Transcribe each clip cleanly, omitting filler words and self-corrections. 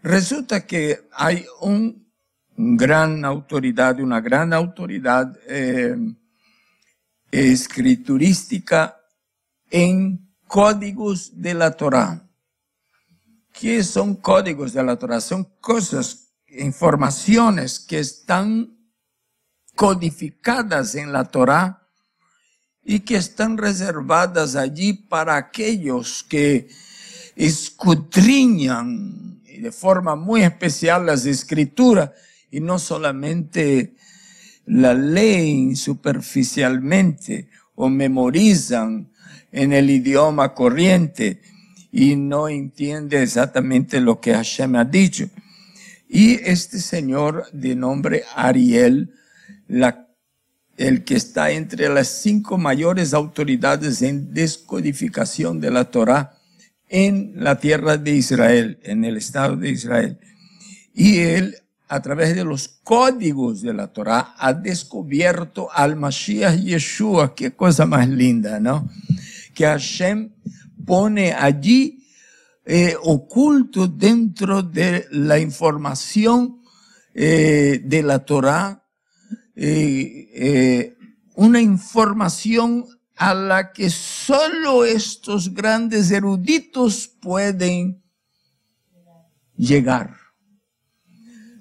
Resulta que hay una gran autoridad escriturística en códigos de la Torá. ¿Qué son códigos de la Torá? Son cosas, informaciones que están codificadas en la Torá y que están reservadas allí para aquellos que escudriñan de forma muy especial las escrituras y no solamente la leen superficialmente o memorizan en el idioma corriente y no entiende exactamente lo que Hashem ha dicho. Y este señor de nombre Ariel, el que está entre las 5 mayores autoridades en descodificación de la Torá en la tierra de Israel, en el estado de Israel. Y él, a través de los códigos de la Torá, ha descubierto al Mashiach Yeshua. Qué cosa más linda, ¿no? Que Hashem pone allí oculto dentro de la información de la Torá, una información a la que solo estos grandes eruditos pueden llegar.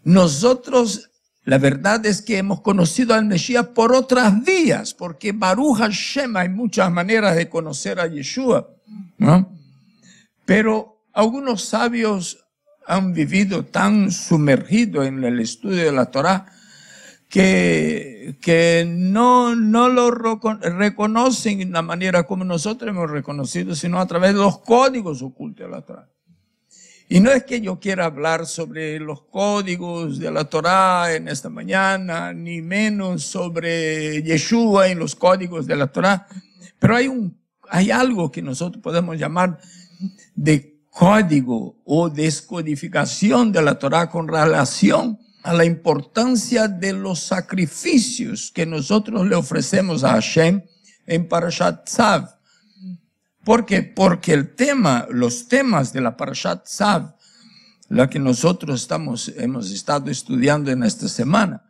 Nosotros, la verdad es que hemos conocido al Mesías por otras vías, porque Baruch Hashem, hay muchas maneras de conocer a Yeshua, ¿no? Pero algunos sabios han vivido tan sumergidos en el estudio de la Torá que no lo reconocen de la manera como nosotros hemos reconocido, sino a través de los códigos ocultos de la Torá. Y no es que yo quiera hablar sobre los códigos de la Torá en esta mañana, ni menos sobre Yeshua en los códigos de la Torá, pero hay algo que nosotros podemos llamar de código o descodificación de la Torá con relación a la importancia de los sacrificios que nosotros le ofrecemos a Hashem en Parashat Tzav. ¿Por qué? Porque los temas de la Parashat Tzav, la que nosotros hemos estado estudiando en esta semana,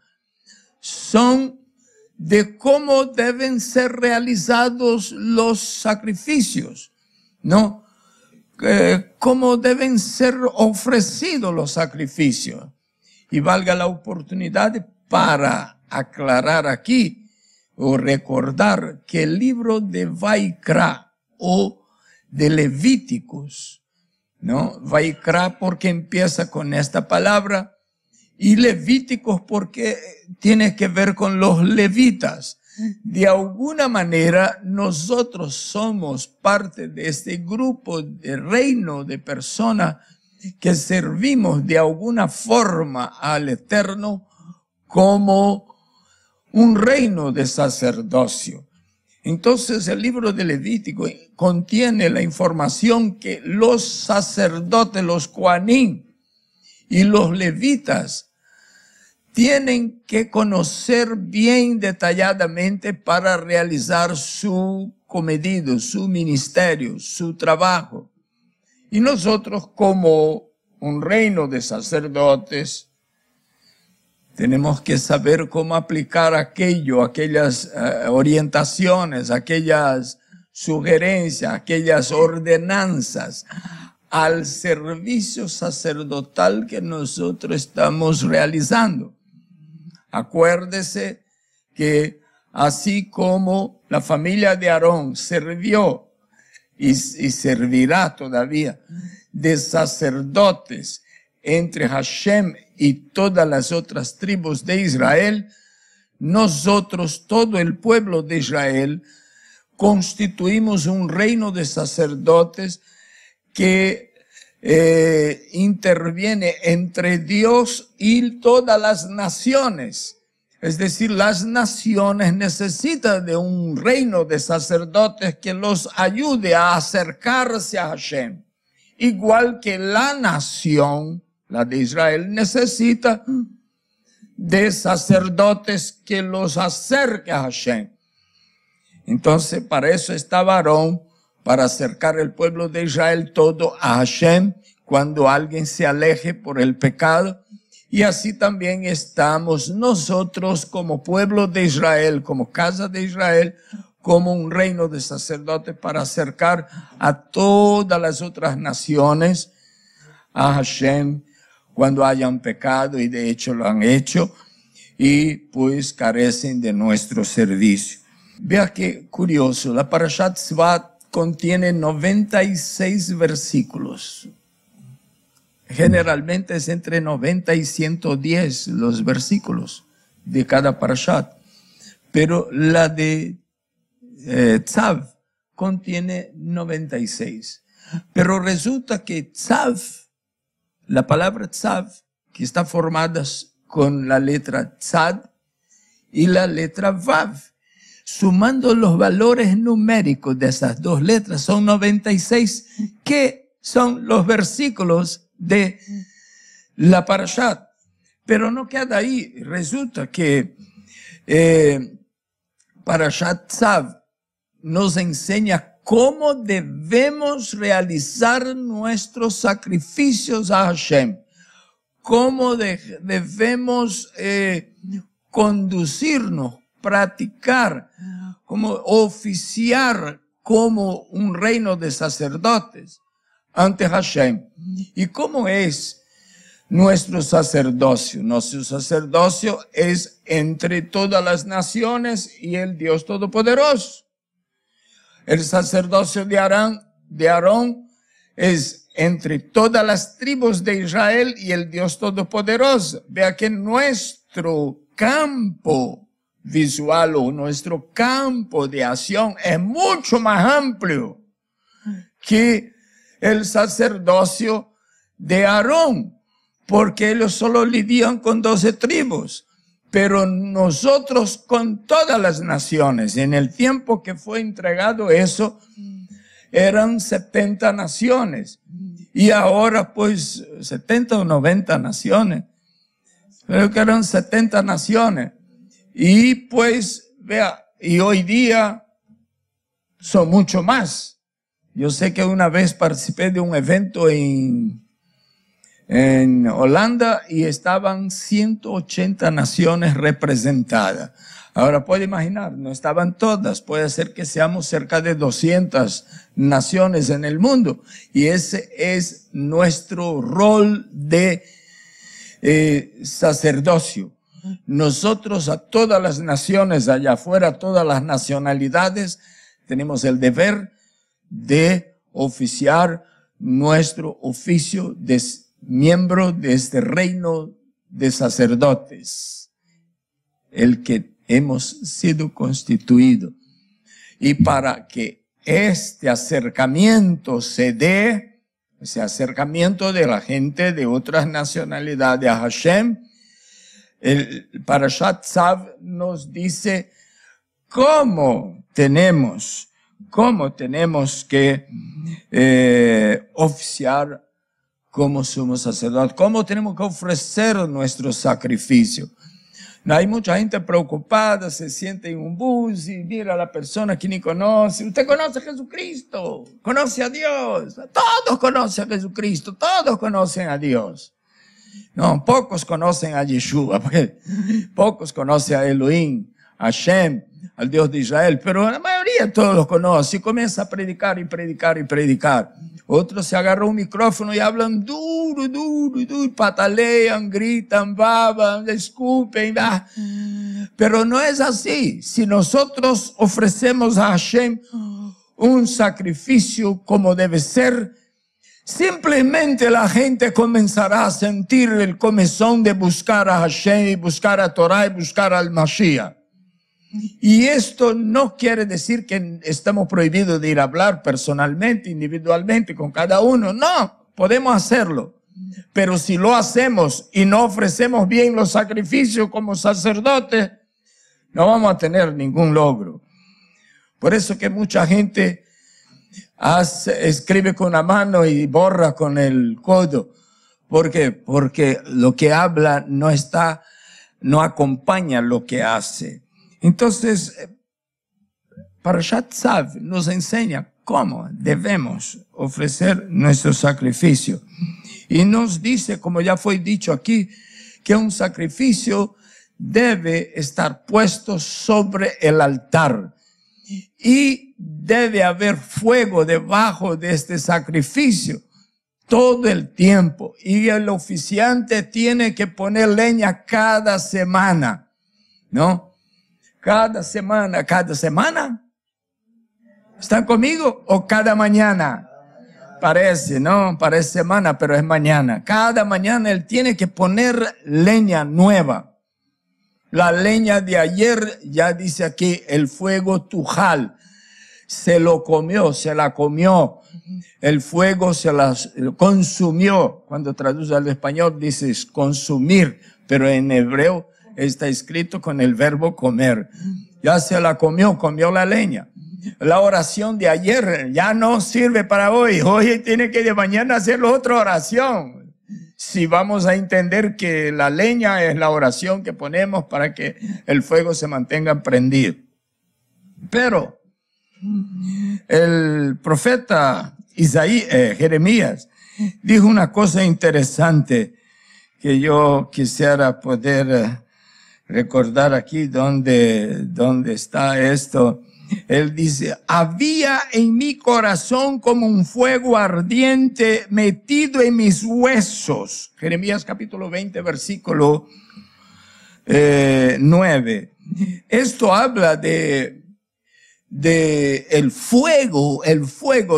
son de cómo deben ser realizados los sacrificios, ¿no? Cómo deben ser ofrecidos los sacrificios. Y valga la oportunidad para aclarar aquí o recordar que el libro de Vaikra o de Levíticos, ¿no? Vaikra porque empieza con esta palabra y Levíticos porque tiene que ver con los levitas. De alguna manera nosotros somos parte de este grupo de reino de personas que servimos de alguna forma al Eterno como un reino de sacerdocio. Entonces el libro de Levítico contiene la información que los sacerdotes, los Kohanim y los levitas tienen que conocer bien detalladamente para realizar su cometido, su ministerio, su trabajo. Y nosotros como un reino de sacerdotes tenemos que saber cómo aplicar aquellas orientaciones, aquellas sugerencias, aquellas ordenanzas al servicio sacerdotal que nosotros estamos realizando. Acuérdese que así como la familia de Aarón sirvió y servirá todavía de sacerdotes entre Hashem y todas las otras tribus de Israel, nosotros, todo el pueblo de Israel, constituimos un reino de sacerdotes que interviene entre Dios y todas las naciones. Es decir, las naciones necesitan de un reino de sacerdotes que los ayude a acercarse a Hashem. Igual que la nación, la de Israel, necesita de sacerdotes que los acerquen a Hashem. Entonces, para eso estaba Aarón, para acercar el pueblo de Israel todo a Hashem, cuando alguien se aleje por el pecado. Y así también estamos nosotros como pueblo de Israel, como casa de Israel, como un reino de sacerdotes para acercar a todas las otras naciones a Hashem cuando hayan pecado, y de hecho lo han hecho, y pues carecen de nuestro servicio. Vea qué curioso, la Parashat Tzvat contiene 96 versículos. Generalmente es entre 90 y 110 los versículos de cada Parashat, pero la de Tzav contiene 96. Pero resulta que Tzav, la palabra Tzav, que está formada con la letra Tzad y la letra Vav, sumando los valores numéricos de esas dos letras, son 96, que son los versículos de la Parashat. Pero no queda ahí. Resulta que Parashat Tzav nos enseña cómo debemos realizar nuestros sacrificios a Hashem, cómo debemos conducirnos, practicar, como oficiar como un reino de sacerdotes ante Hashem. ¿Y cómo es nuestro sacerdocio? Nuestro sacerdocio es entre todas las naciones y el Dios Todopoderoso. El sacerdocio de Aarón es entre todas las tribus de Israel y el Dios Todopoderoso. Vea que nuestro campo visual o nuestro campo de acción es mucho más amplio que el sacerdocio de Aarón, porque ellos solo lidian con 12 tribus. Pero nosotros con todas las naciones, en el tiempo que fue entregado eso, eran 70 naciones. Y ahora pues 70 o 90 naciones. Creo que eran 70 naciones. Y pues, vea, y hoy día son mucho más. Yo sé que una vez participé de un evento en Holanda y estaban 180 naciones representadas. Ahora puede imaginar, no estaban todas, puede ser que seamos cerca de 200 naciones en el mundo. Y ese es nuestro rol de sacerdocio. Nosotros a todas las naciones allá afuera, todas las nacionalidades, tenemos el deber de oficiar nuestro oficio de miembro de este reino de sacerdotes, el que hemos sido constituidos. Y para que este acercamiento se dé, ese acercamiento de la gente de otras nacionalidades a Hashem, el Parashat Tzav nos dice cómo tenemos que oficiar como somos sacerdotes, cómo tenemos que ofrecer nuestro sacrificio. No, hay mucha gente preocupada, se siente en un bus y mira a la persona que ni conoce. Usted conoce a Jesucristo, conoce a Dios, todos conocen a Jesucristo, todos conocen a Dios. No, pocos conocen a Yeshua, pocos conocen a Elohim, a Hashem, al Dios de Israel, pero la mayoría todos los conoce y comienza a predicar y predicar y predicar. Otros se agarran un micrófono y hablan duro, patalean, gritan, baban, escupen, pero no es así. Si nosotros ofrecemos a Hashem un sacrificio como debe ser, simplemente la gente comenzará a sentir el comezón de buscar a Hashem y buscar a Torah y buscar al Mashiach. Y esto no quiere decir que estamos prohibidos de ir a hablar personalmente, individualmente con cada uno. No, podemos hacerlo. Pero si lo hacemos y no ofrecemos bien los sacrificios como sacerdotes, no vamos a tener ningún logro. Por eso que mucha gente escribe con la mano y borra con el codo. ¿Por qué? Porque lo que habla no acompaña lo que hace. Entonces, Parashat Tzav nos enseña cómo debemos ofrecer nuestro sacrificio. Y nos dice, como ya fue dicho aquí, que un sacrificio debe estar puesto sobre el altar. Y debe haber fuego debajo de este sacrificio todo el tiempo. Y el oficiante tiene que poner leña cada semana, ¿no? Cada semana. ¿Están conmigo? ¿O cada mañana? Parece, ¿no? Parece semana, pero es mañana. Cada mañana él tiene que poner leña nueva. La leña de ayer, ya dice aquí, el fuego tujal, se la comió. El fuego se la consumió. Cuando traduce al español dices consumir, pero en hebreo está escrito con el verbo comer. Ya se la comió la leña. La oración de ayer ya no sirve para hoy. Hoy tiene que de mañana hacer otra oración. Si vamos a entender que la leña es la oración que ponemos para que el fuego se mantenga prendido. Pero el profeta Jeremías dijo una cosa interesante que yo quisiera poder recordar aquí donde está esto. Él dice, había en mi corazón como un fuego ardiente metido en mis huesos. Jeremías capítulo 20, versículo 9. Esto habla de el fuego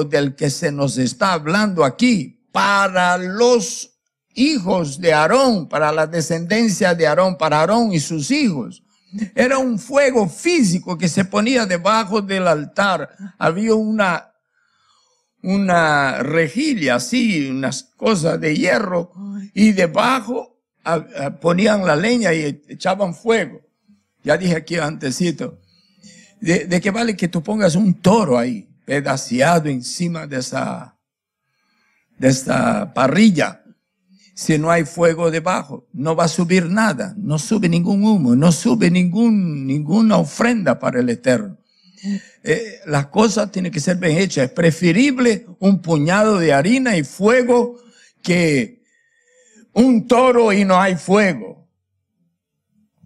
del que se nos está hablando aquí para los hijos de Aarón, para la descendencia de Aarón, para Aarón y sus hijos. Era un fuego físico que se ponía debajo del altar. Había una rejilla así, unas cosas de hierro, y debajo ponían la leña y echaban fuego. Ya dije aquí antesito, ¿de qué vale que tú pongas un toro ahí, pedaceado encima de esta parrilla? Si no hay fuego debajo, no va a subir nada, no sube ningún humo, no sube ninguna ofrenda para el Eterno. Las cosas tienen que ser bien hechas. Es preferible un puñado de harina y fuego que un toro y no hay fuego.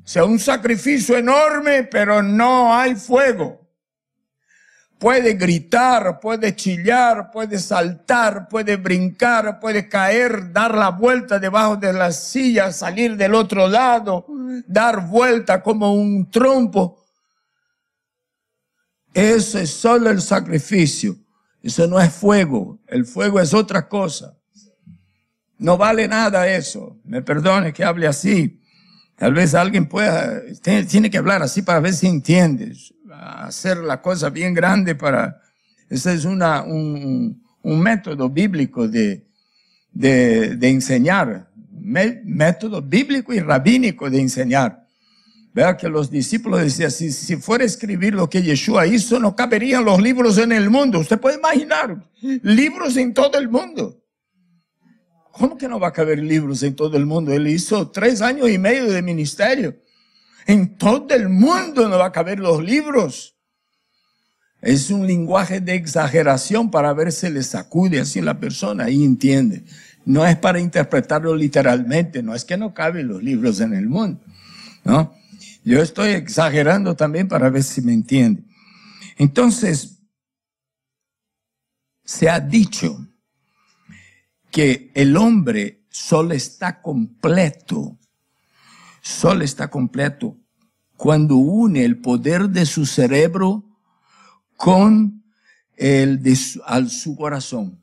O sea, un sacrificio enorme, pero no hay fuego. Puede gritar, puede chillar, puede saltar, puede brincar, puede caer, dar la vuelta debajo de la silla, salir del otro lado, dar vuelta como un trompo. Eso es solo el sacrificio. Eso no es fuego. El fuego es otra cosa. No vale nada eso. Me perdone que hable así. Tal vez alguien tiene que hablar así para ver si entiendes. Hacer la cosa bien grande ese es un método bíblico de enseñar. Método bíblico y rabínico de enseñar. Vea que los discípulos decían, si fuera a escribir lo que Yeshua hizo, no caberían los libros en el mundo. Usted puede imaginar, libros en todo el mundo. ¿Cómo que no va a caber libros en todo el mundo? Él hizo 3 años y medio de ministerio. En todo el mundo no va a caber los libros. Es un lenguaje de exageración para ver si le sacude así la persona y entiende. No es para interpretarlo literalmente, no es que no caben los libros en el mundo, ¿no? Yo estoy exagerando también para ver si me entiende. Entonces, se ha dicho que el hombre solo está completo cuando une el poder de su cerebro con su corazón.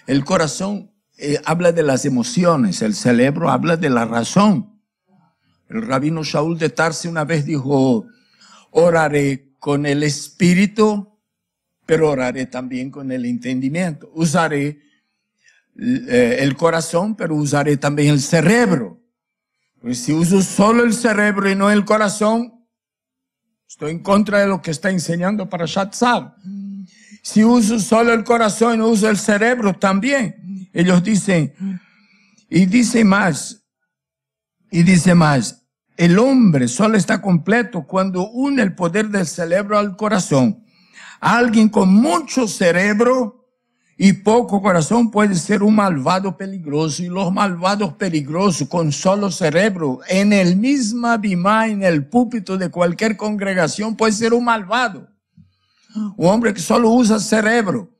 El corazón habla de las emociones, el cerebro habla de la razón. El rabino Shaul de Tarsi una vez dijo, oraré con el espíritu, pero oraré también con el entendimiento. Usaré el corazón, pero usaré también el cerebro. Pues si uso solo el cerebro y no el corazón, estoy en contra de lo que está enseñando para Shatzab. Si uso solo el corazón y no uso el cerebro también. Ellos dicen, y dice más, el hombre solo está completo cuando une el poder del cerebro al corazón. Alguien con mucho cerebro y poco corazón puede ser un malvado peligroso. Y los malvados peligrosos con solo cerebro, en el mismo bimá, en el púlpito de cualquier congregación, puede ser un malvado. Un hombre que solo usa cerebro.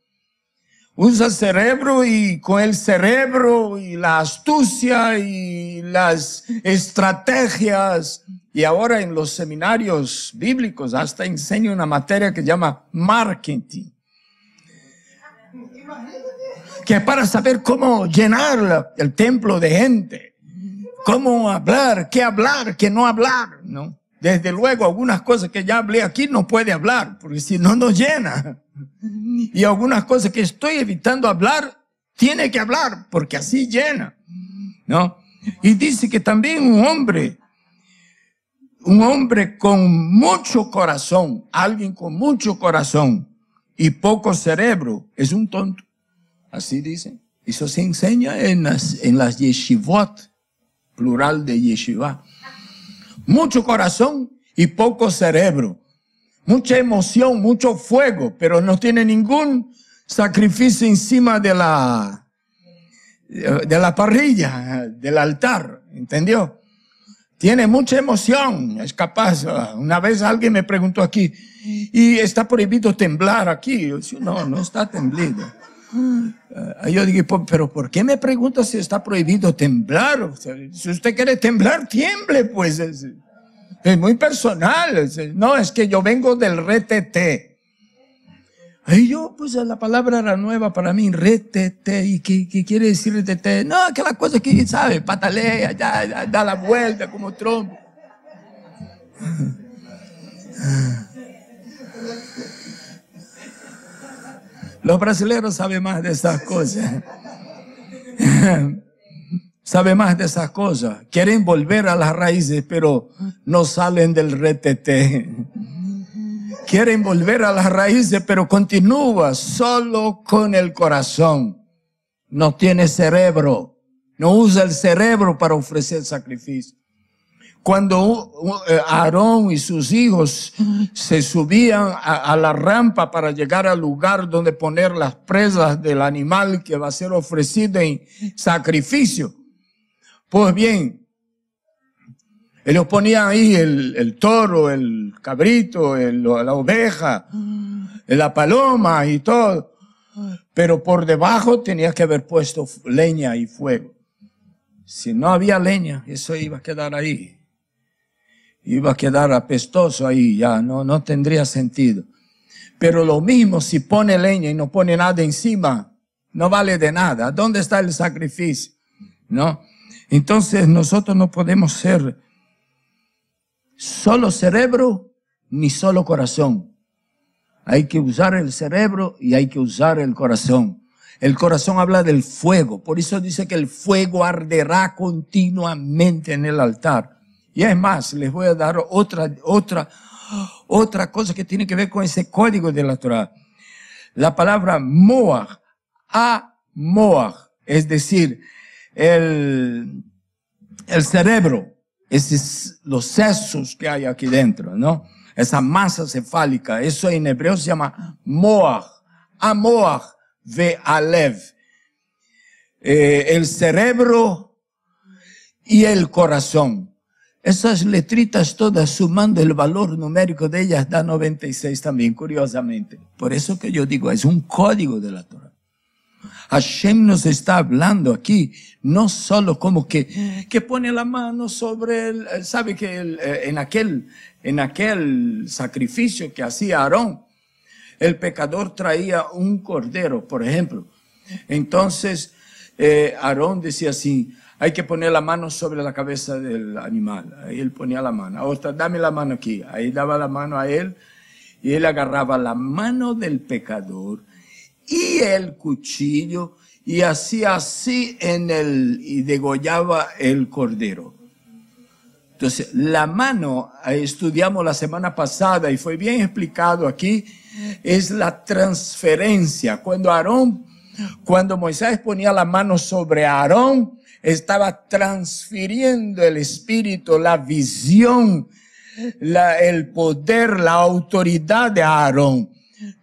Usa cerebro, y con el cerebro y la astucia y las estrategias. Y ahora en los seminarios bíblicos hasta enseño una materia que se llama marketing, que es para saber cómo llenar el templo de gente, cómo hablar, qué no hablar, ¿no? Desde luego, algunas cosas que ya hablé aquí no puede hablar, porque si no, no llena. Y algunas cosas que estoy evitando hablar, tiene que hablar, porque así llena, ¿no? Y dice que también un hombre con mucho corazón, alguien con mucho corazón y poco cerebro, es un tonto. Así dice. Eso se enseña en las yeshivot, plural de yeshiva. Mucho corazón y poco cerebro. Mucha emoción, mucho fuego, pero no tiene ningún sacrificio encima de la parrilla, del altar. ¿Entendió? Tiene mucha emoción, es capaz. Una vez alguien me preguntó aquí, ¿y está prohibido temblar aquí? Yo decía, no está temblido. Yo dije, pero ¿por qué me pregunta si está prohibido temblar? O sea, si usted quiere temblar, tiemble, pues. Es muy personal. No, es que yo vengo del retete. Y yo, pues la palabra era nueva para mí, retete. ¿Y qué quiere decir retete? No, que la cosa que, ¿sabe? Patalea, ya, da la vuelta como trompo. Los brasileños saben más de esas cosas. Saben más de esas cosas. Quieren volver a las raíces, pero no salen del retete. Quieren volver a las raíces, pero continúa solo con el corazón. No tiene cerebro. No usa el cerebro para ofrecer sacrificio. Cuando Aarón y sus hijos se subían a la rampa para llegar al lugar donde poner las presas del animal que va a ser ofrecido en sacrificio, pues bien, ellos ponían ahí el toro, el cabrito, la oveja, la paloma y todo, pero por debajo tenía que haber puesto leña y fuego. Si no había leña, eso iba a quedar ahí. Iba a quedar apestoso ahí, ya no tendría sentido. Pero lo mismo si pone leña y no pone nada encima, no vale de nada. ¿Dónde está el sacrificio? ¿No? Entonces nosotros no podemos ser solo cerebro ni solo corazón. Hay que usar el cerebro y hay que usar el corazón. El corazón habla del fuego. Por eso dice que el fuego arderá continuamente en el altar. Y es más, les voy a dar otra cosa que tiene que ver con ese código de la Torah. La palabra moach, moach, es decir, el cerebro, los sesos que hay aquí dentro, ¿no? Esa masa cefálica, eso en hebreo se llama moach, amoach ve alev. El cerebro y el corazón. Esas letritas todas, sumando el valor numérico de ellas, da 96 también, curiosamente. Por eso que yo digo, es un código de la Torah. Hashem nos está hablando aquí, no solo como que pone la mano sobre el, sabe que en aquel sacrificio que hacía Aarón, el pecador traía un cordero, por ejemplo. Entonces, Aarón decía así, hay que poner la mano sobre la cabeza del animal. Ahí él ponía la mano. Otra, dame la mano aquí. Ahí daba la mano a él y él agarraba la mano del pecador y el cuchillo y hacía así y degollaba el cordero. Entonces, la mano, estudiamos la semana pasada y fue bien explicado aquí, es la transferencia. Cuando Moisés ponía la mano sobre Aarón, estaba transfiriendo el espíritu, la visión, el poder, la autoridad de Aarón.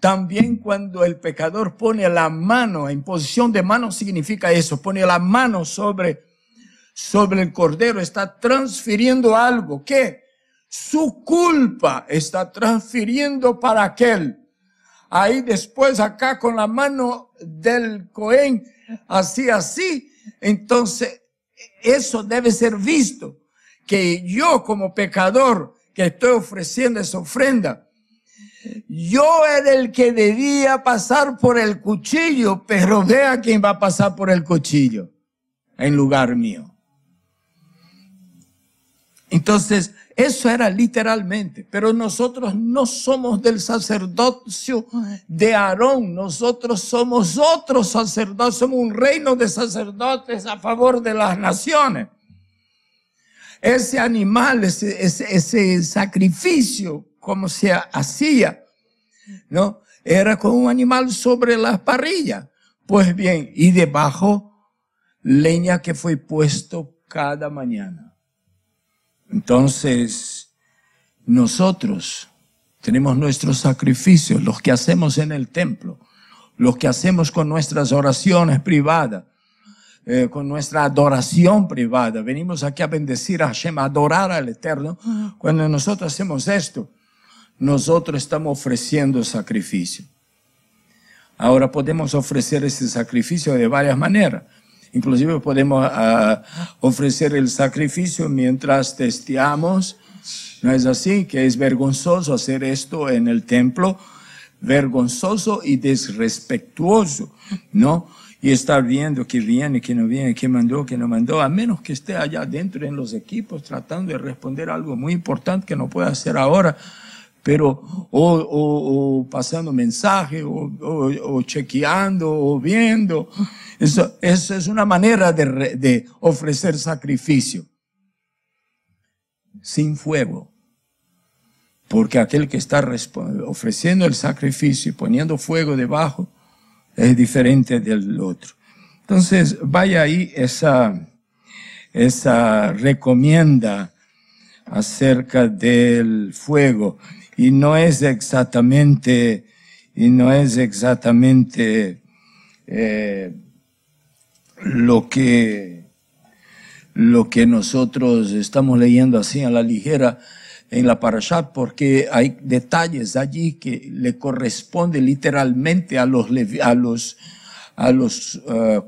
También cuando el pecador pone la mano, en posición de mano significa eso, pone la mano sobre el cordero, está transfiriendo algo. ¿Qué? Su culpa está transfiriendo para aquel. Ahí después acá con la mano del Cohen, así. Entonces, eso debe ser visto. Que yo como pecador que estoy ofreciendo esa ofrenda, yo era el que debía pasar por el cuchillo, pero vea quién va a pasar por el cuchillo en lugar mío. Entonces, eso era literalmente, pero nosotros no somos del sacerdocio de Aarón, nosotros somos otros sacerdotes, somos un reino de sacerdotes a favor de las naciones. Ese animal, ese sacrificio, como se hacía, ¿no? Era con un animal sobre la parrilla. Pues bien, y debajo, leña que fue puesto cada mañana. Entonces, nosotros tenemos nuestros sacrificios, los que hacemos en el templo, los que hacemos con nuestras oraciones privadas, con nuestra adoración privada. Venimos aquí a bendecir a Hashem, a adorar al Eterno. Cuando nosotros hacemos esto, nosotros estamos ofreciendo sacrificio. Ahora podemos ofrecer ese sacrificio de varias maneras. Inclusive podemos ofrecer el sacrificio mientras testeamos. ¿No es así? Que es vergonzoso hacer esto en el templo. Vergonzoso y desrespetuoso, ¿no? Y estar viendo que viene, que no viene, que mandó, que no mandó, a menos que esté allá adentro en los equipos tratando de responder algo muy importante que no puede hacer ahora, pero o pasando mensaje, o chequeando, o viendo. Eso es una manera de ofrecer sacrificio. Sin fuego. Porque aquel que está ofreciendo el sacrificio y poniendo fuego debajo es diferente del otro. Entonces, vaya ahí esa recomienda acerca del fuego. Y no es exactamente lo que nosotros estamos leyendo así a la ligera en la parashat, porque hay detalles allí que le corresponde literalmente a los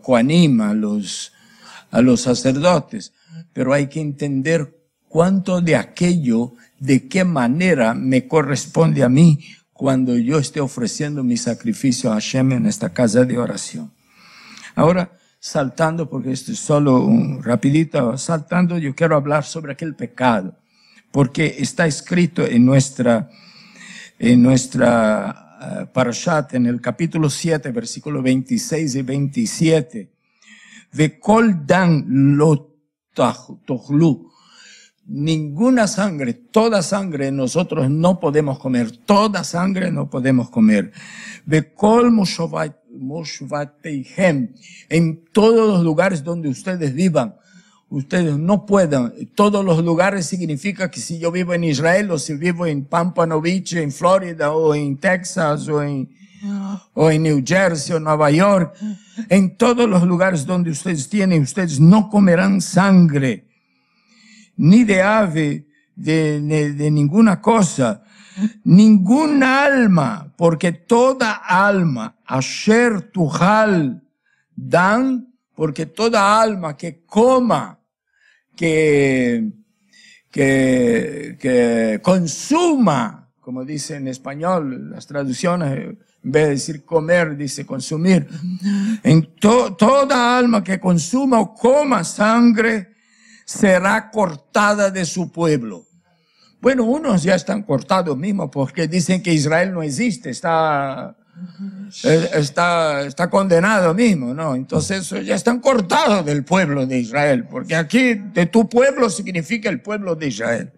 kohanim, a los sacerdotes. Pero hay que entender cuánto de aquello, de qué manera me corresponde a mí cuando yo esté ofreciendo mi sacrificio a Hashem en esta casa de oración. Ahora, saltando, porque esto es solo rapidito, saltando, yo quiero hablar sobre aquel pecado. Porque está escrito en nuestra parashat, en el capítulo 7, versículos 26 y 27. Vekol dan lo tochlu. Ninguna sangre, toda sangre nosotros no podemos comer. Toda sangre no podemos comer. Vekol moshvateihem. En todos los lugares donde ustedes vivan. Ustedes no puedan. Todos los lugares significa que si yo vivo en Israel o si vivo en Pompano Beach, en Florida o en Texas o en New Jersey o Nueva York, en todos los lugares donde ustedes no comerán sangre, ni de ave, de ninguna cosa, ninguna alma, porque toda alma, asher tuhal dan, porque toda alma que coma, que consuma, como dice en español, las traducciones, en vez de decir comer, dice consumir. En toda alma que consuma o coma sangre será cortada de su pueblo. Bueno, unos ya están cortados mismo porque dicen que Israel no existe, está condenado mismo, ¿no? Entonces ya están cortados del pueblo de Israel, porque aquí de tu pueblo significa el pueblo de Israel.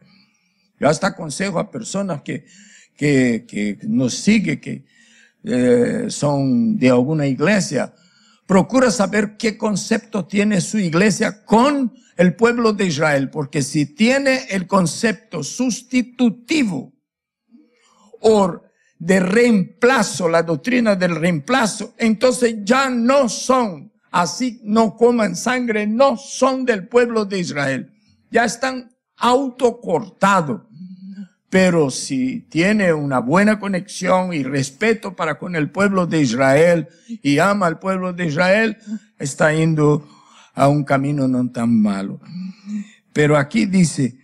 Yo hasta aconsejo a personas que nos siguen, que son de alguna iglesia, procura saber qué concepto tiene su iglesia con el pueblo de Israel, porque si tiene el concepto sustitutivo o de reemplazo, la doctrina del reemplazo, entonces ya no son, así no coman sangre, no son del pueblo de Israel. Ya están autocortados. Pero si tiene una buena conexión y respeto para con el pueblo de Israel y ama al pueblo de Israel, está yendo a un camino no tan malo. Pero aquí dice,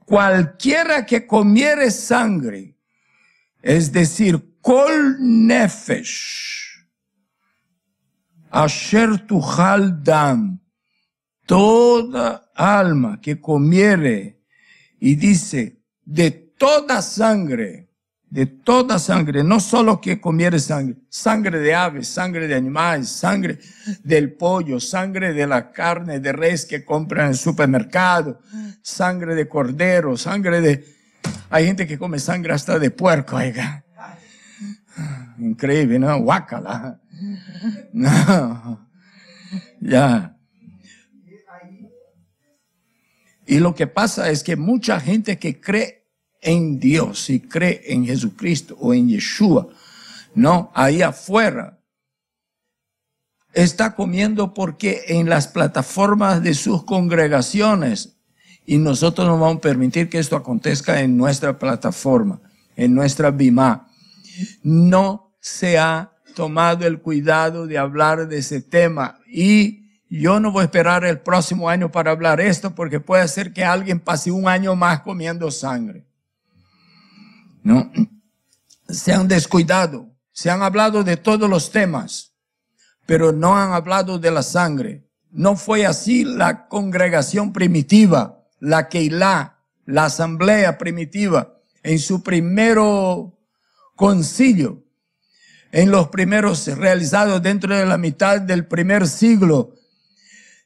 cualquiera que comiere sangre, es decir, kol nefesh, asher tuchal dam, toda alma que comiere, y dice, de toda sangre, no solo que comiere sangre, sangre de aves, sangre de animales, sangre del pollo, sangre de la carne de res que compran en el supermercado, sangre de cordero, sangre de... Hay gente que come sangre hasta de puerco, oiga. Increíble, ¿no? Guácala. No. Ya. Y lo que pasa es que mucha gente que cree en Dios y cree en Jesucristo o en Yeshua, no, ahí afuera, está comiendo porque en las plataformas de sus congregaciones, y nosotros no vamos a permitir que esto acontezca en nuestra plataforma, en nuestra Bimá, no se ha tomado el cuidado de hablar de ese tema, y yo no voy a esperar el próximo año para hablar esto, porque puede ser que alguien pase un año más comiendo sangre. ¿No? Se han descuidado, se han hablado de todos los temas, pero no han hablado de la sangre. No fue así la congregación primitiva, la Keilah, la asamblea primitiva, en su primero concilio, en los primeros realizados dentro de la mitad del primer siglo.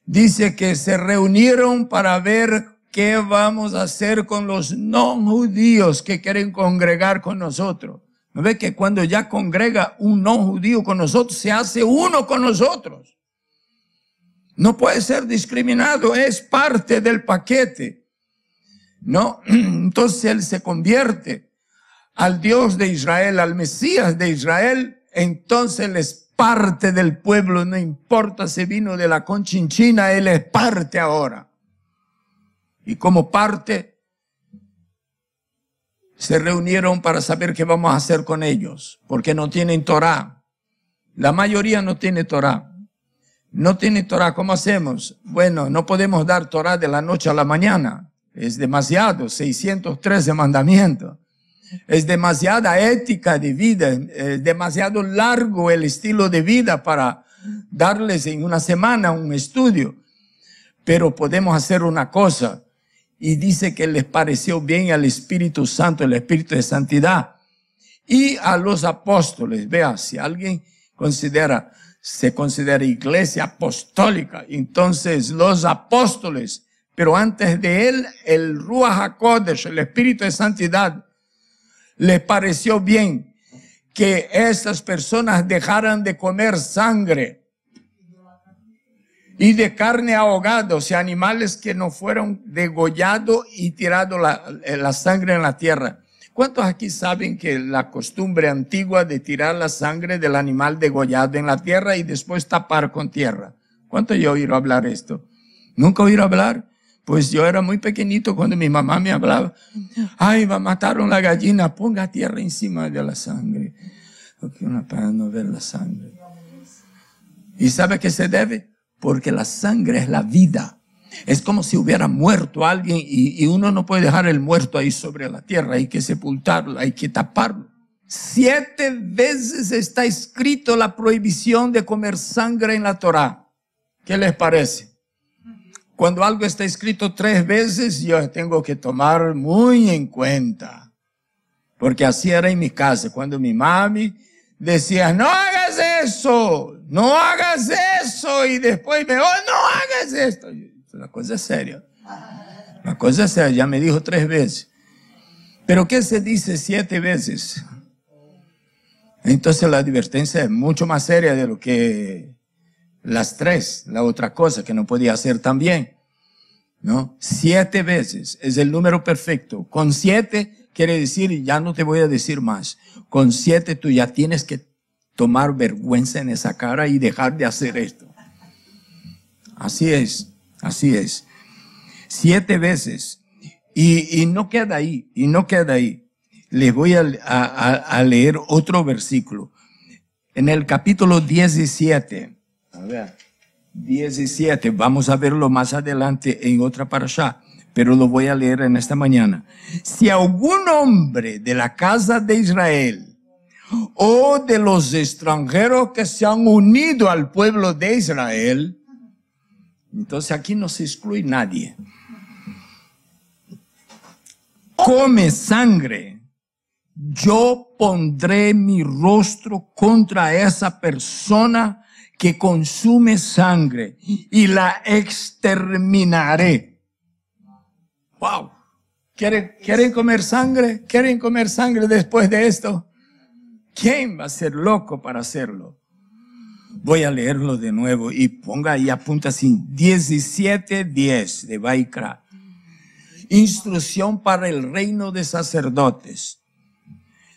Dice que se reunieron para ver qué vamos a hacer con los no judíos que quieren congregar con nosotros. ¿No ve que cuando ya congrega un no judío con nosotros, se hace uno con nosotros? No puede ser discriminado, es parte del paquete, ¿no? Entonces él se convierte al Dios de Israel, al Mesías de Israel, entonces él es parte del pueblo, no importa si vino de la Conchinchina, él es parte ahora. Y como parte, se reunieron para saber qué vamos a hacer con ellos, porque no tienen Torah. La mayoría no tiene Torah. No tiene Torah, ¿cómo hacemos? Bueno, no podemos dar Torah de la noche a la mañana. Es demasiado, 613 mandamientos. Es demasiada ética de vida, es demasiado largo el estilo de vida para darles en una semana un estudio. Pero podemos hacer una cosa, y dice que les pareció bien al Espíritu Santo, el Espíritu de Santidad, y a los apóstoles. Vea, si alguien se considera iglesia apostólica, entonces los apóstoles, pero antes de él, el Ruach HaKodesh, el Espíritu de Santidad, les pareció bien que estas personas dejaran de comer sangre y de carne ahogada, o sea, animales que no fueron degollados y tirado la sangre en la tierra. ¿Cuántos aquí saben que la costumbre antigua de tirar la sangre del animal degollado en la tierra y después tapar con tierra? ¿Cuántos yo he oído hablar esto? ¿Nunca he oído hablar? Pues yo era muy pequeñito cuando mi mamá me hablaba. Ay, mataron la gallina, ponga tierra encima de la sangre. Para no ver la sangre. ¿Y sabe a qué se debe? Porque la sangre es la vida. Es como si hubiera muerto alguien y uno no puede dejar el muerto ahí sobre la tierra. Hay que sepultarlo, hay que taparlo. 7 veces está escrito la prohibición de comer sangre en la Torá. ¿Qué les parece? Cuando algo está escrito 3 veces, yo tengo que tomar muy en cuenta. Porque así era en mi casa. Cuando mi mami decía, no hagas eso, no hagas eso. Y después me dijo, no hagas esto. La cosa es seria. La cosa es seria. Ya me dijo 3 veces. Pero ¿qué se dice 7 veces? Entonces la advertencia es mucho más seria de lo que las 3, la otra cosa que no podía hacer también, ¿no? 7 veces es el número perfecto. Con 7 quiere decir, ya no te voy a decir más. Con 7 tú ya tienes que tomar vergüenza en esa cara y dejar de hacer esto. Así es, así es. 7 veces. Y no queda ahí, y no queda ahí. Les voy a leer otro versículo. En el capítulo 17, a ver, 17, vamos a verlo más adelante en otra parashá, pero lo voy a leer en esta mañana. Si algún hombre de la casa de Israel o de los extranjeros que se han unido al pueblo de Israel, entonces aquí no se excluye nadie, come sangre, yo pondré mi rostro contra esa persona que consume sangre y la exterminaré. Wow. ¿Quieren comer sangre? ¿Quieren comer sangre después de esto? ¿Quién va a ser loco para hacerlo? Voy a leerlo de nuevo y ponga ahí, apunta así, 17:10 de Vaikra. Instrucción para el reino de sacerdotes.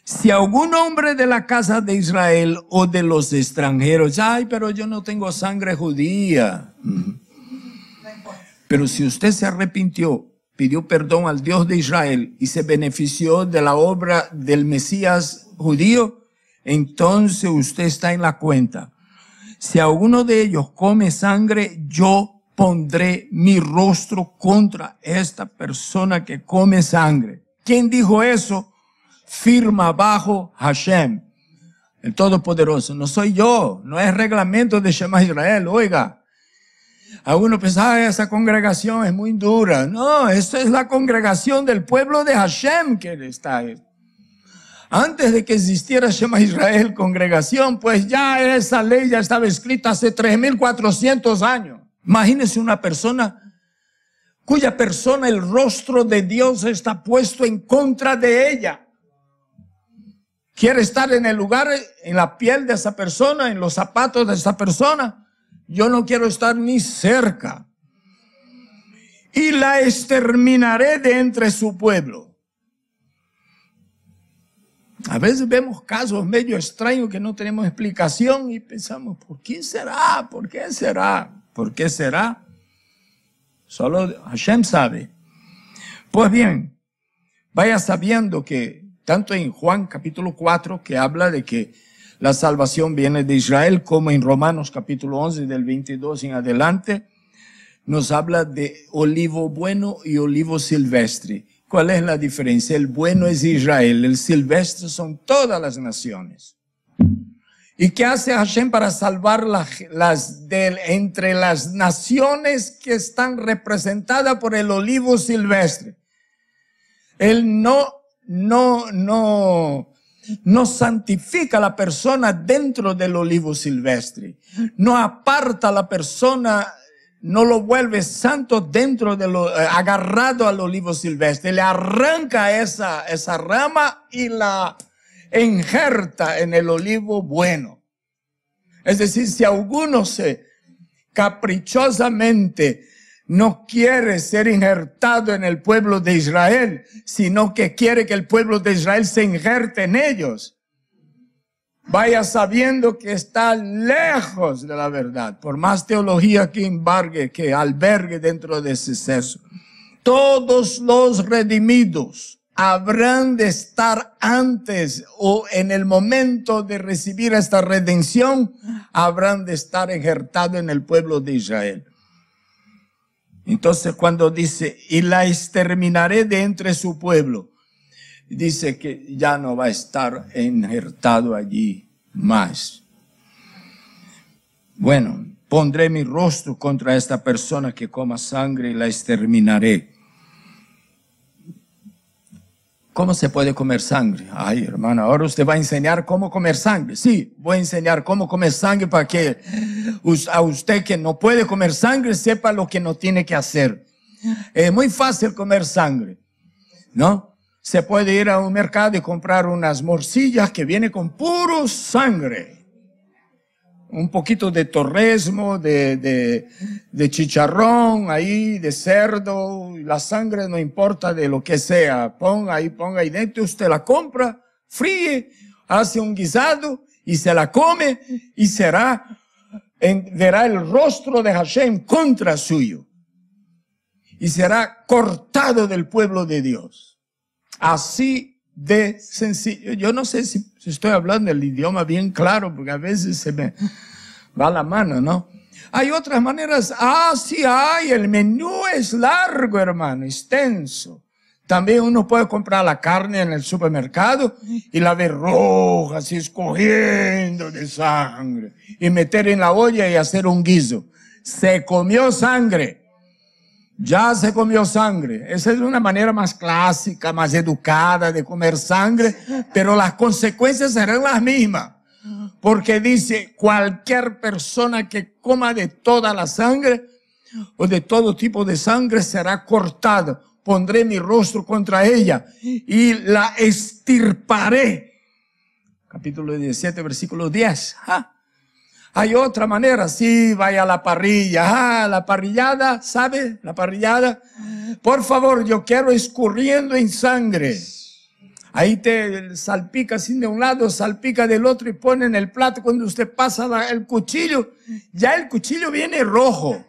Si algún hombre de la casa de Israel o de los extranjeros, ay, pero yo no tengo sangre judía. Pero si usted se arrepintió, pidió perdón al Dios de Israel y se benefició de la obra del Mesías judío, entonces usted está en la cuenta. Si alguno de ellos come sangre, yo pondré mi rostro contra esta persona que come sangre. ¿Quién dijo eso? Firma bajo Hashem, el Todopoderoso. No soy yo, no es reglamento de Shema Israel. Oiga, algunos piensan, esa congregación es muy dura. No, esta es la congregación del pueblo de Hashem que está ahí. Antes de que existiera Shema Israel, congregación, pues ya esa ley ya estaba escrita hace 3,400 años. Imagínense una persona cuya persona el rostro de Dios está puesto en contra de ella. ¿Quiere estar en el lugar, en la piel de esa persona, en los zapatos de esa persona? Yo no quiero estar ni cerca. Y la exterminaré de entre su pueblo. A veces vemos casos medio extraños que no tenemos explicación y pensamos, ¿por qué será? ¿Por qué será? ¿Por qué será? Solo Hashem sabe. Pues bien, vaya sabiendo que tanto en Juan capítulo 4, que habla de que la salvación viene de Israel, como en Romanos capítulo 11, del 22 en adelante, nos habla de olivo bueno y olivo silvestre. ¿Cuál es la diferencia? El bueno es Israel, el silvestre son todas las naciones. ¿Y qué hace Hashem para salvar entre las naciones que están representadas por el olivo silvestre? Él no santifica a la persona dentro del olivo silvestre. No aparta a la persona, no lo vuelve santo dentro agarrado al olivo silvestre. Le arranca esa rama y la injerta en el olivo bueno. Es decir, si alguno caprichosamente no quiere ser injertado en el pueblo de Israel, sino que quiere que el pueblo de Israel se injerte en ellos, vaya sabiendo que está lejos de la verdad, por más teología que albergue dentro de ese sexo. Todos los redimidos habrán de estar antes o en el momento de recibir esta redención, habrán de estar injertados en el pueblo de Israel. Entonces cuando dice, y la exterminaré de entre su pueblo, dice que ya no va a estar injertado allí más. Bueno, pondré mi rostro contra esta persona que coma sangre y la exterminaré. ¿Cómo se puede comer sangre? Ay, hermano, ahora usted va a enseñar cómo comer sangre. Sí, voy a enseñar cómo comer sangre para que a usted que no puede comer sangre sepa lo que no tiene que hacer. Es muy fácil comer sangre, ¿no? Se puede ir a un mercado y comprar unas morcillas que vienen con puro sangre. un poquito de torresmo, de chicharrón ahí, de cerdo, la sangre no importa de lo que sea, ponga ahí dentro, usted la compra, fríe, hace un guisado y se la come y verá el rostro de Hashem contra suyo y será cortado del pueblo de Dios. Así de sencillo. Yo no sé si estoy hablando el idioma bien claro, porque a veces se me va la mano, ¿no? Hay otras maneras. Sí hay. El menú es largo, hermano, extenso. También uno puede comprar la carne en el supermercado y la ver roja, así escorriendo de sangre, y meter en la olla y hacer un guiso. Se comió sangre. Ya se comió sangre. Esa es una manera más clásica, más educada de comer sangre, pero las consecuencias serán las mismas. Porque dice, cualquier persona que coma de toda la sangre o de todo tipo de sangre será cortada. Pondré mi rostro contra ella y la extirparé. Capítulo 17, versículo 10. Hay otra manera, sí, vaya a la parrilla, la parrillada, ¿sabe? La parrillada. Por favor, yo quiero escurriendo en sangre. Ahí te salpica así de un lado, salpica del otro y pone en el plato. Cuando usted pasa el cuchillo, ya el cuchillo viene rojo.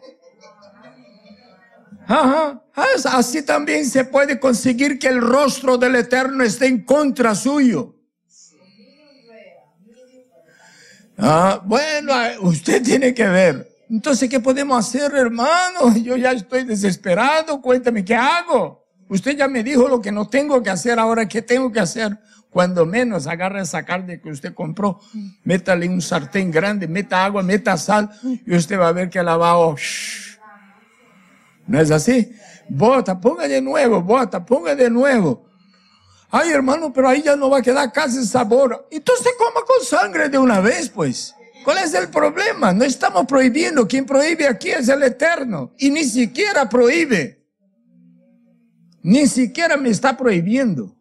Así también se puede conseguir que el rostro del Eterno esté en contra suyo. Bueno, usted tiene que ver. Entonces, ¿qué podemos hacer, hermano? Yo ya estoy desesperado, cuéntame, ¿qué hago? Usted ya me dijo lo que no tengo que hacer, ahora ¿qué tengo que hacer? Cuando menos, agarre esa carne que usted compró, métale en un sartén grande, meta agua, meta sal, y usted va a ver que el lavado, ¿no es así? Bota, ponga de nuevo, ponga de nuevo. Ay, hermano, pero ahí ya no va a quedar casi sabor. Entonces coma con sangre de una vez, pues. ¿Cuál es el problema? No estamos prohibiendo. Quien prohíbe aquí es el Eterno. Y ni siquiera prohíbe. Ni siquiera me está prohibiendo.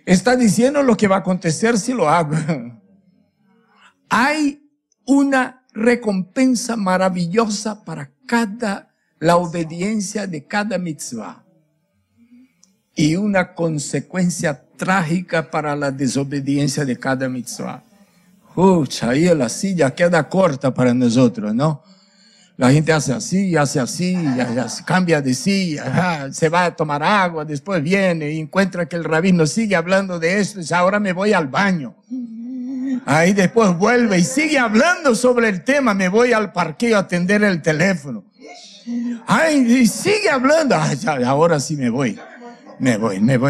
Está diciendo lo que va a acontecer si lo hago. Hay una recompensa maravillosa para la obediencia de cada mitzvah. Y una consecuencia trágica para la desobediencia de cada mitzvah. Ahí la silla queda corta para nosotros, ¿no? La gente hace así, ya cambia de silla, se va a tomar agua, después viene y encuentra que el rabino sigue hablando de esto y dice, ahora me voy al baño. Ahí después vuelve y sigue hablando sobre el tema, me voy al parqueo a atender el teléfono. Y sigue hablando, ahora sí me voy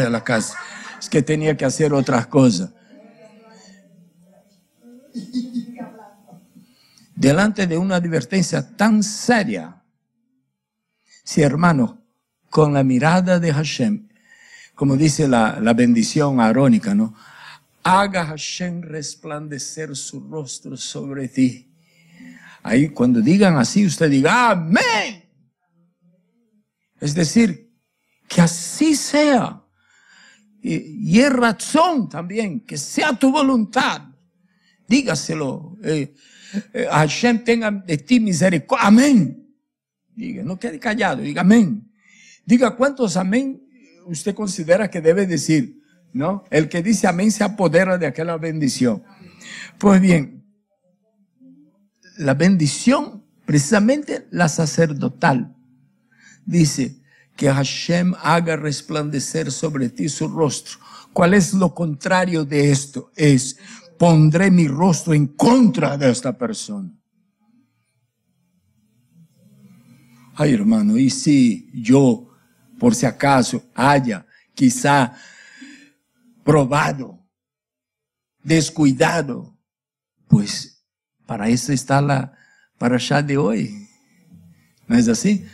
a la casa. Es que tenía que hacer otras cosas. Delante de una advertencia tan seria, si hermano, con la mirada de Hashem, como dice la bendición arónica, ¿no? Haga Hashem resplandecer su rostro sobre ti. Ahí cuando digan así, usted diga, amén. Es decir, que así sea. Y es razón también, que sea tu voluntad. Dígaselo. Hashem tenga de ti misericordia. Amén. Diga, no quede callado, diga amén. Diga cuántos amén usted considera que debe decir, ¿no? El que dice amén se apodera de aquella bendición. Pues bien, la bendición, precisamente la sacerdotal, dice que Hashem haga resplandecer sobre ti su rostro. ¿Cuál es lo contrario de esto? Es, pondré mi rostro en contra de esta persona. Ay, hermano, y si yo, por si acaso, haya quizá probado, descuidado, pues para eso está la parashá de hoy. ¿No es así?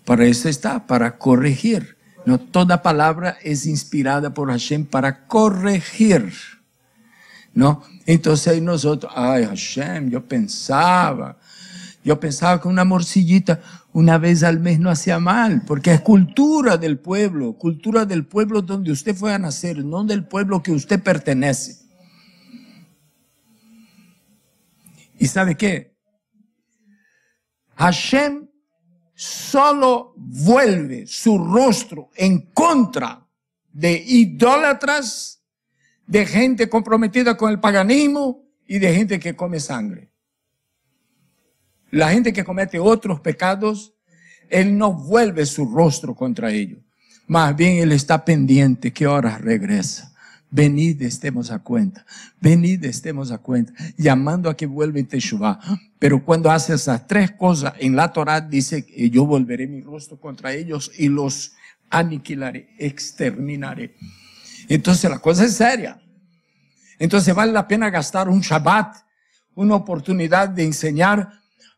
Para eso está, para corregir. No toda palabra es inspirada por Hashem para corregir. ¿No? Entonces nosotros, ay Hashem, yo pensaba que una morcillita una vez al mes no hacía mal, porque es cultura del pueblo donde usted fue a nacer, no del pueblo que usted pertenece. ¿Y sabe qué? Hashem solo vuelve su rostro en contra de idólatras, de gente comprometida con el paganismo y de gente que come sangre. La gente que comete otros pecados, Él no vuelve su rostro contra ellos. Más bien Él está pendiente qué hora regresa. Venid, estemos a cuenta. Venid, estemos a cuenta. Llamando a que vuelva en Teshuvah. Pero cuando hace esas tres cosas, en la Torah dice que yo volveré mi rostro contra ellos y los aniquilaré, exterminaré. Entonces la cosa es seria. Entonces vale la pena gastar un Shabbat, una oportunidad de enseñar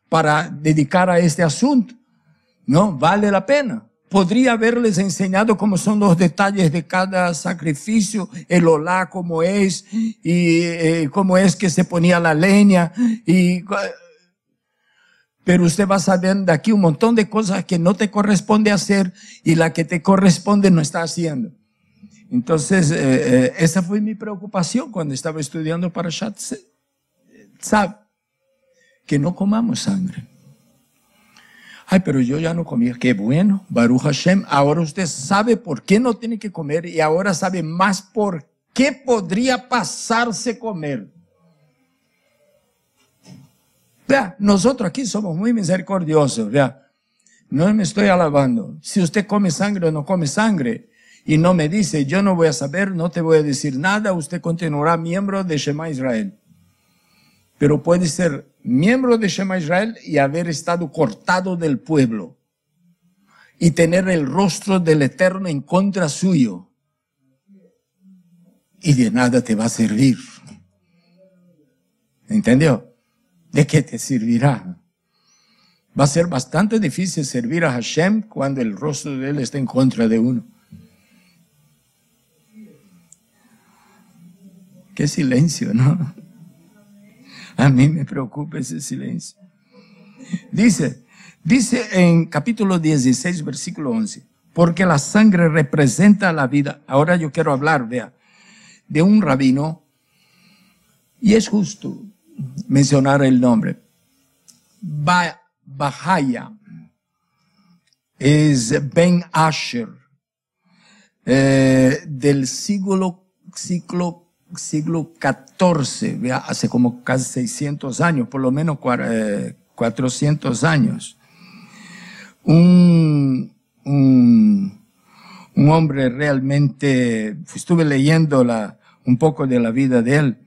para dedicar a este asunto. No, vale la pena. Podría haberles enseñado cómo son los detalles de cada sacrificio, el olá cómo es, y cómo es que se ponía la leña, pero usted va a saber de aquí un montón de cosas que no te corresponde hacer y la que te corresponde no está haciendo. Entonces, esa fue mi preocupación cuando estaba estudiando para Parashat Tzav, que no comamos sangre. Ay, pero yo ya no comía. Qué bueno, Baruch Hashem. Ahora usted sabe por qué no tiene que comer y ahora sabe más por qué podría pasarse comer. Vea, nosotros aquí somos muy misericordiosos, vea. No me estoy alabando. Si usted come sangre o no come sangre y no me dice, yo no voy a saber, no te voy a decir nada, usted continuará miembro de Shema Israel. Pero puede ser miembro de Shema Israel y haber estado cortado del pueblo y tener el rostro del Eterno en contra suyo. Y de nada te va a servir. ¿Entendió? ¿De qué te servirá? Va a ser bastante difícil servir a Hashem cuando el rostro de Él está en contra de uno. Qué silencio, ¿no? A mí me preocupa ese silencio. Dice en capítulo 16, versículo 11, porque la sangre representa la vida. Ahora yo quiero hablar, vea, de un rabino, y es justo mencionar el nombre. Bahaya es Ben Asher, del siglo XIV, hace como casi 600 años, por lo menos 400 años. Un hombre realmente, estuve leyendo un poco de la vida de él,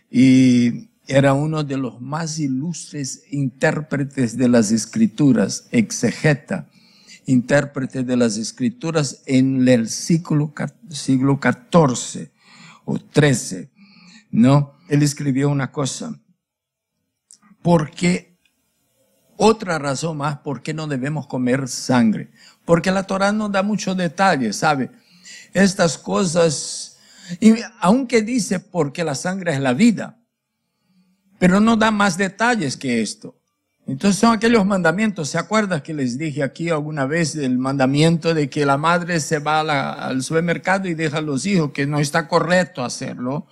y era uno de los más ilustres intérpretes de las escrituras, exegeta, intérprete de las escrituras en el siglo XIV. O 13, ¿no? Él escribió una cosa. Porque, otra razón más, ¿por qué no debemos comer sangre? Porque la Torah no da muchos detalles, ¿sabe? Estas cosas, y aunque dice porque la sangre es la vida, pero no da más detalles que esto. Entonces son aquellos mandamientos. ¿Se acuerdan que les dije aquí alguna vez del mandamiento de que la madre se va al supermercado y deja a los hijos, que no está correcto hacerlo?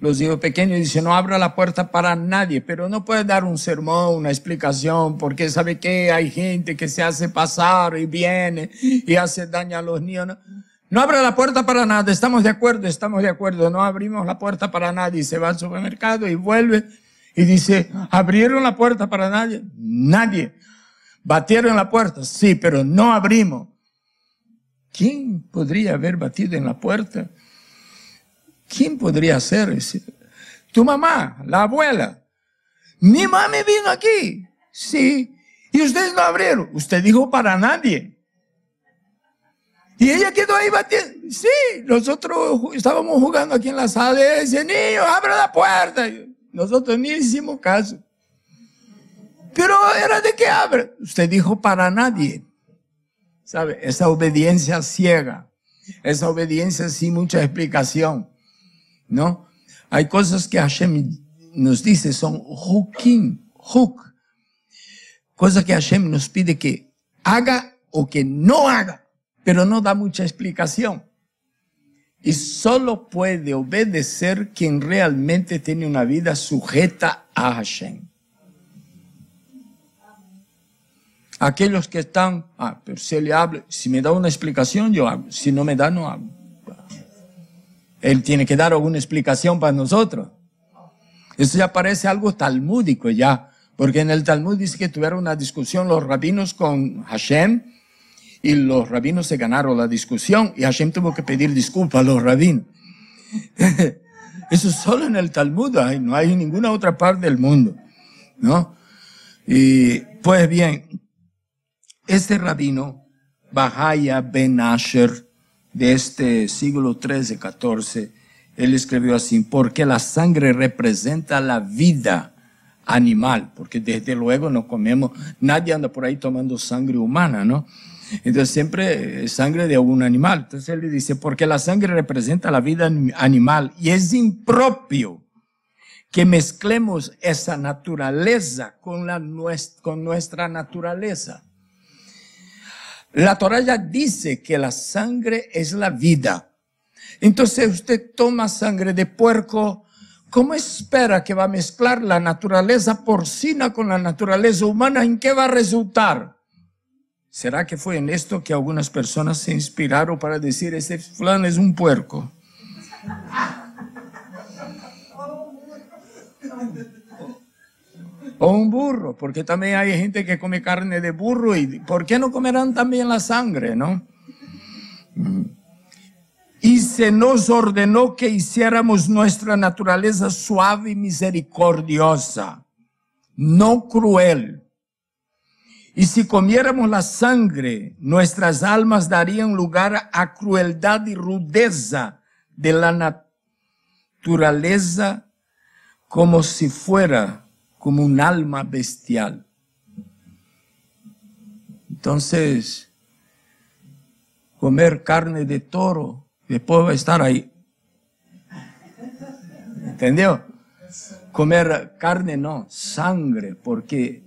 Los hijos pequeños dicen, no abra la puerta para nadie, pero no puede dar un sermón, una explicación, porque sabe que hay gente que se hace pasar y viene y hace daño a los niños. No abra la puerta para nada, estamos de acuerdo, no abrimos la puerta para nadie. Se va al supermercado y vuelve. Y dice, ¿abrieron la puerta para nadie? Nadie. ¿Batieron la puerta? Sí, pero no abrimos. ¿Quién podría haber batido en la puerta? ¿Quién podría hacer eso? Tu mamá, la abuela. Mi mamá vino aquí. Sí. Y ustedes no abrieron. Usted dijo para nadie. Y ella quedó ahí batiendo. Sí, nosotros estábamos jugando aquí en la sala y dice, niño, abra la puerta. Nosotros ni hicimos caso. Pero era de que abre. Usted dijo para nadie. ¿Sabe? Esa obediencia ciega. Esa obediencia sin mucha explicación. ¿No? Hay cosas que Hashem nos dice, son hukim, cosas que Hashem nos pide que haga o que no haga, pero no da mucha explicación. Y solo puede obedecer quien realmente tiene una vida sujeta a Hashem. Aquellos que están, pero si él habla, si me da una explicación, yo hago. Si no me da, no hago. Él tiene que dar alguna explicación para nosotros. Eso ya parece algo talmúdico ya, porque en el Talmud dice que tuvieron una discusión los rabinos con Hashem, y los rabinos se ganaron la discusión, y Hashem tuvo que pedir disculpas a los rabinos. Eso solo en el Talmud, no hay en ninguna otra parte del mundo, ¿no? Y pues bien, este rabino, Bahaya Ben Asher, de este siglo XIII, XIV, él escribió así: porque la sangre representa la vida animal, porque desde luego no comemos, nadie anda por ahí tomando sangre humana, ¿no? Entonces siempre es sangre de algún animal. Entonces él le dice, porque la sangre representa la vida animal y es impropio que mezclemos esa naturaleza con nuestra naturaleza. La Torah ya dice que la sangre es la vida. Entonces usted toma sangre de puerco, ¿cómo espera que va a mezclar la naturaleza porcina con la naturaleza humana? ¿En qué va a resultar? ¿Será que fue en esto que algunas personas se inspiraron para decir, ese fulano es un puerco? O un burro, porque también hay gente que come carne de burro, y ¿por qué no comerán también la sangre, no? Y se nos ordenó que hiciéramos nuestra naturaleza suave y misericordiosa, no cruel. Y si comiéramos la sangre, nuestras almas darían lugar a crueldad y rudeza de la naturaleza, como si fuera como un alma bestial. Entonces, comer carne de toro, después va a estar ahí. ¿Entendió? Comer carne no, sangre, porque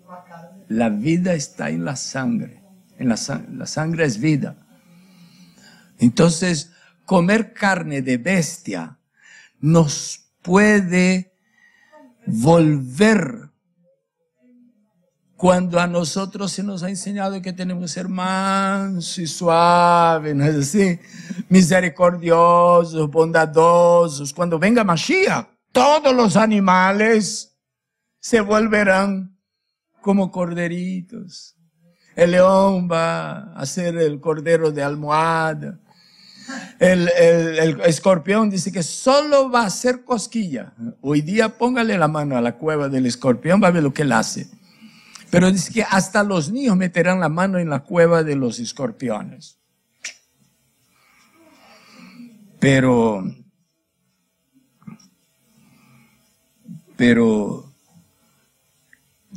la vida está en la sangre. La sangre es vida. Entonces, comer carne de bestia nos puede volver, cuando a nosotros se nos ha enseñado que tenemos que ser mansos y suaves, ¿no es así? Misericordiosos, bondadosos. Cuando venga Mashiach, todos los animales se volverán como corderitos. El león va a ser el cordero de almohada. El escorpión dice que solo va a hacer cosquilla. Hoy día póngale la mano a la cueva del escorpión, va a ver lo que él hace. Pero dice que hasta los niños meterán la mano en la cueva de los escorpiones. Pero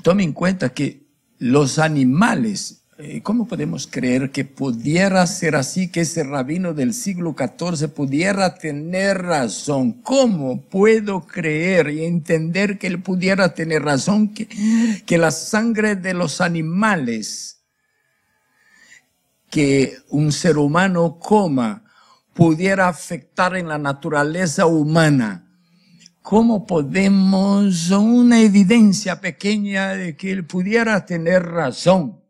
tome en cuenta que los animales, ¿cómo podemos creer que pudiera ser así, que ese rabino del siglo XIV pudiera tener razón? ¿Cómo puedo creer y entender que él pudiera tener razón, que la sangre de los animales que un ser humano coma pudiera afectar en la naturaleza humana? ¿Cómo podemos, una evidencia pequeña de que él pudiera tener razón?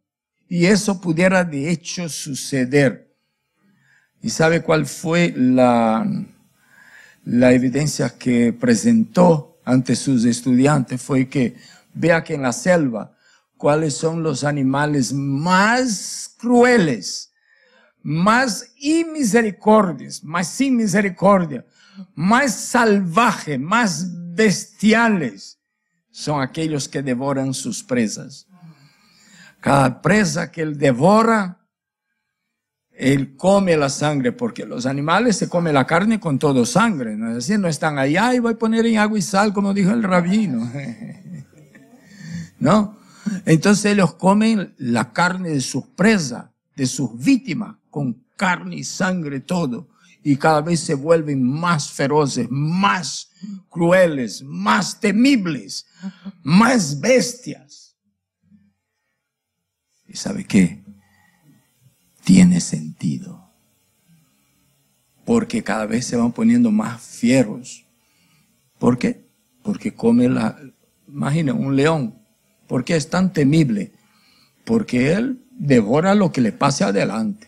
Y eso pudiera de hecho suceder. ¿Y sabe cuál fue la evidencia que presentó ante sus estudiantes? Fue que vea que en la selva, ¿cuáles son los animales más crueles, más inmisericordias, más sin misericordia, más salvajes, más bestiales? Son aquellos que devoran sus presas. Cada presa que él devora, él come la sangre, porque los animales se comen la carne con todo sangre, ¿no es así? No están allá y voy a poner en agua y sal, como dijo el rabino. ¿No? Entonces ellos comen la carne de sus presas, de sus víctimas, con carne y sangre todo. Y cada vez se vuelven más feroces, más crueles, más temibles, más bestias. ¿Y sabe qué? Tiene sentido. porque cada vez se van poniendo más fieros. ¿Por qué? Porque come imagina, un león. ¿Por qué es tan temible? Porque él devora lo que le pase adelante.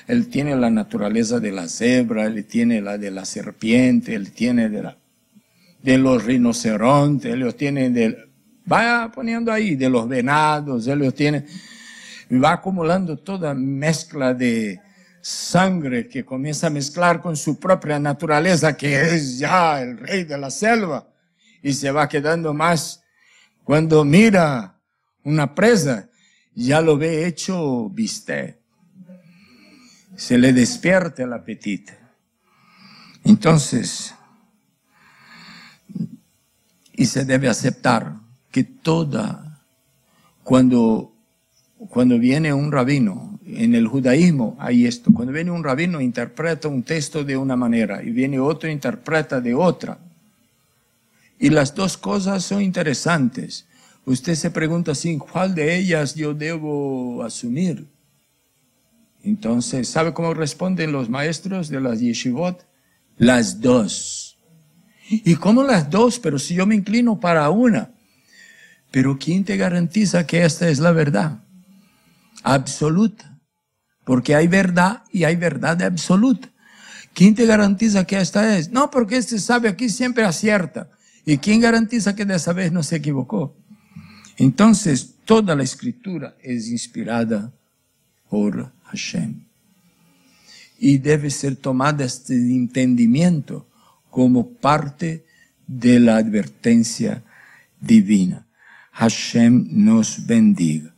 Él tiene la naturaleza de la cebra, él tiene la de la serpiente, él tiene de los rinocerontes, él los tiene vaya poniendo ahí, de los venados, él los tiene, va acumulando toda mezcla de sangre que comienza a mezclar con su propia naturaleza, que es ya el rey de la selva, y se va quedando más. Cuando mira una presa, ya lo ve hecho bistec. Se le despierta el apetito. Entonces, y se debe aceptar que cuando viene un rabino, en el judaísmo hay esto, cuando viene un rabino interpreta un texto de una manera y viene otro interpreta de otra. Y las dos cosas son interesantes. Usted se pregunta así, ¿cuál de ellas yo debo asumir? Entonces, ¿sabe cómo responden los maestros de las yeshivot? Las dos. ¿Y cómo las dos? Pero si yo me inclino para una. Pero ¿quién te garantiza que esta es la verdad? Absoluta. Porque hay verdad y hay verdad absoluta. ¿Quién te garantiza que esta es? No, porque este sabe aquí siempre acierta. ¿Y quién garantiza que de esa vez no se equivocó? Entonces, toda la escritura es inspirada por Hashem. Y debe ser tomada este entendimiento como parte de la advertencia divina. Hashem nos bendiga.